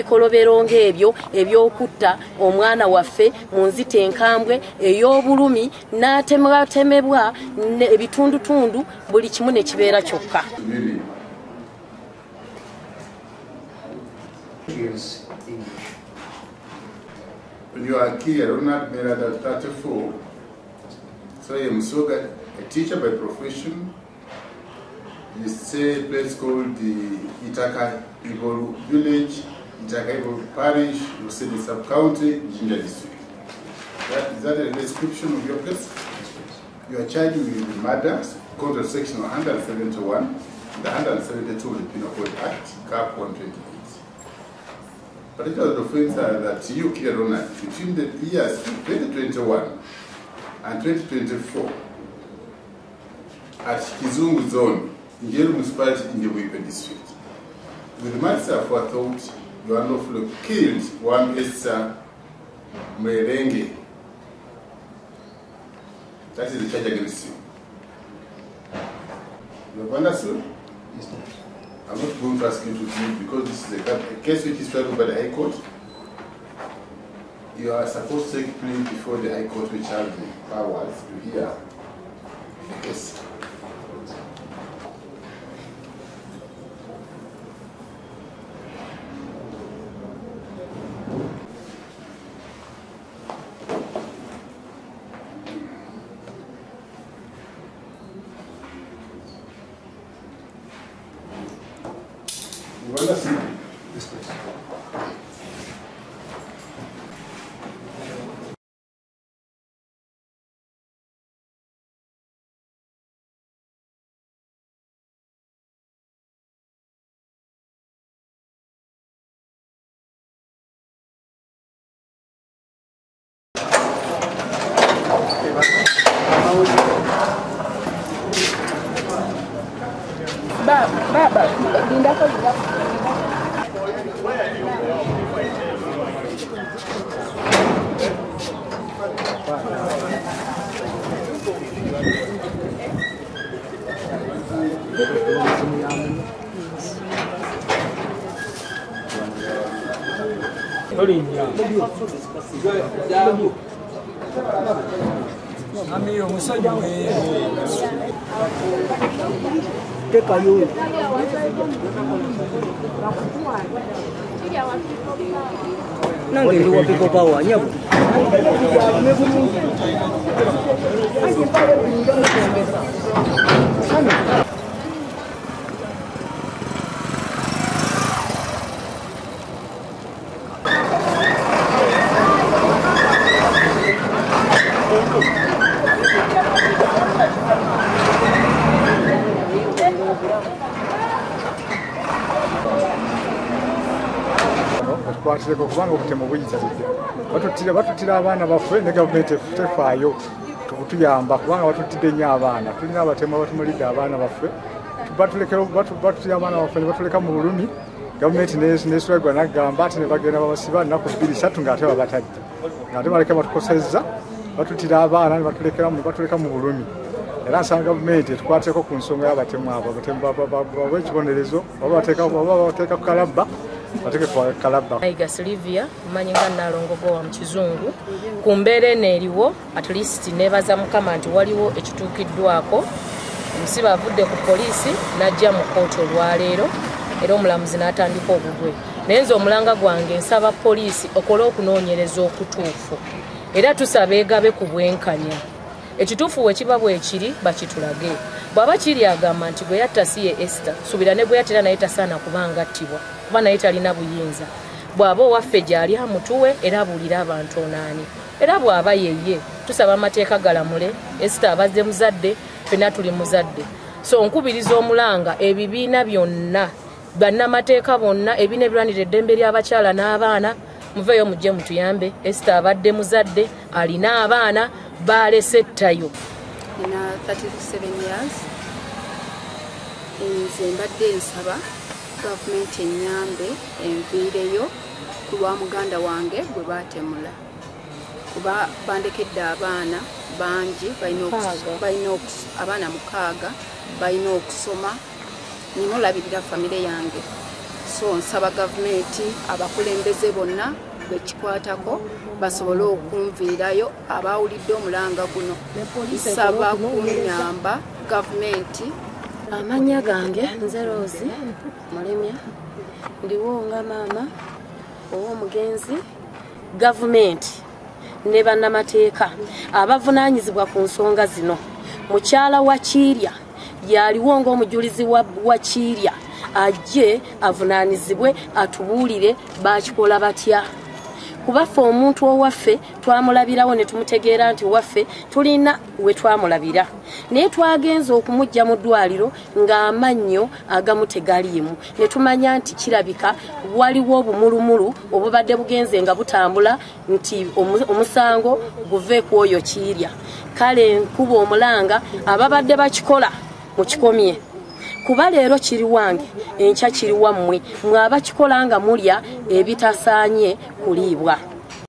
Kolobero ng'ebyo ebyokutta omwana waffe mu nzita enkambwe ey'obulumi n'atemebwa ebitundutundu buli kimu ne kibeera kyokka. When you are here, Ronald Merada, 34, so I am a teacher by profession. It's a place called the Itaka Iboru village, Itaka Iboru parish, Useni sub-county, Jinja district. Is that a description of your place? You are charged with murder, according to section 171, and 172 of the Penal Code Act, Cap 128. Particular offense that you carried on between the years 2021 and 2024 at Kizungu Zone, in Jeru Municipality in the Wipe District. With the matter of thought, you unlawfully killed one Esther Merenge. That is the charge against you. You have understood? Yes, sir. I'm not going to ask you to plead because this is a case which is tried by the High Court. You are supposed to take plea before the High Court which has the powers to hear the case. You understand? Yes, please. Baba, linda kwa linda. Amigo, musajja Tekayo. Nange ndi wa people power nyabo. Twatuleka okubanga obutemu buyitiridde batutira abaana baffe ne gavumenti tefaayo tukutuyamba kubanga batutidde nnyo abaana tulina abatemu abatumulidde abaana baffe batutira abaana baffe ne batuleka mu bulumi gavumenti neswagwa nagamba ati ne bagenda babasiba nnaku 2-3 ng'ate babatadde ng'ate baleke batukosezza batutira abaana ne batuleka mu bulumi era nsanga gavumenti etukwateko ku nsonga y'abatemu abo abatemu bawe ekibonerezo oba bateeka ku kalabba Aiga Silvia manyinga nalongogo wa mkizungu kumbere neriwo at least nebaza mukama nti waliwo ekituukiddwako omusiba avudde ku polisi najja mu kkooti olwaleero era omulamuzi n'atandika obugwe nayenze omulanga gwange nsaba polisi okola okunoonyereza okutuufu era tusaba egabe ku bwenkanya ekituufu we kiba bwekiri bakitulage bw'aba kiri agamba nti gwe yatta si ye Esther subira ne gwe yattera naye tasaana kubanga attibwa kuba naye talina buyinza bw'aba owaffe gy'ali amutuwe era abuulira abantu onaani era bw'aba yeye tusaba amateeka galamule Esther abazze muzadde ffenna tuli muzadde so nkubiriza omulanga ebibiina byonna bannamateeka bonna ebiina ebirwanira eddembe ly'abakyala n'abaana muveeyo mujje mutuyambe Esther abadde muzadde alina abaana baalese ttayo. Nina 37 years nze mbadde nsaba gavumenti ennyambe enviireyo ku lwa muganda wange gwe baatemula kuba bandekedde abaana bangi abaana 6 balina okusoma nimulabirira famire yange so nsaba gavumenti abakulembeze bonna bekikwatako basobole okunviirayo abawulidde omulanga guno nsaba kunyamba gavumenti. Amanya gange nze Rose Mulemya ndiwo nga maama ow'omugenzi gavumenti ne bannamateeka abavunaanyizibwa ku nsonga zino. Mukyala wa Kiirya yaliwo ng'omujulizi wa Kiirya ajje avunaanyizibwe atubuulire bakikola batya. Kubaffe omuntu owaffe twamulabirawo ne tumutegeera nti waffe tulina we twamulabira naye twagenza okumujja mu ddwaliro ng'amannyo agamu tegaliimu ne tumanya nti kirabika waliwo obumulumulu obubadde bugenze nga butambula nti omusango guve ku oyo Kiirya. Kale nkuba omulanga ababadde bakikola mukikomye kuba leero kiri wange enkya kiri wammwe mwe abakikola nga mulya ebitasaanye kuliibwa.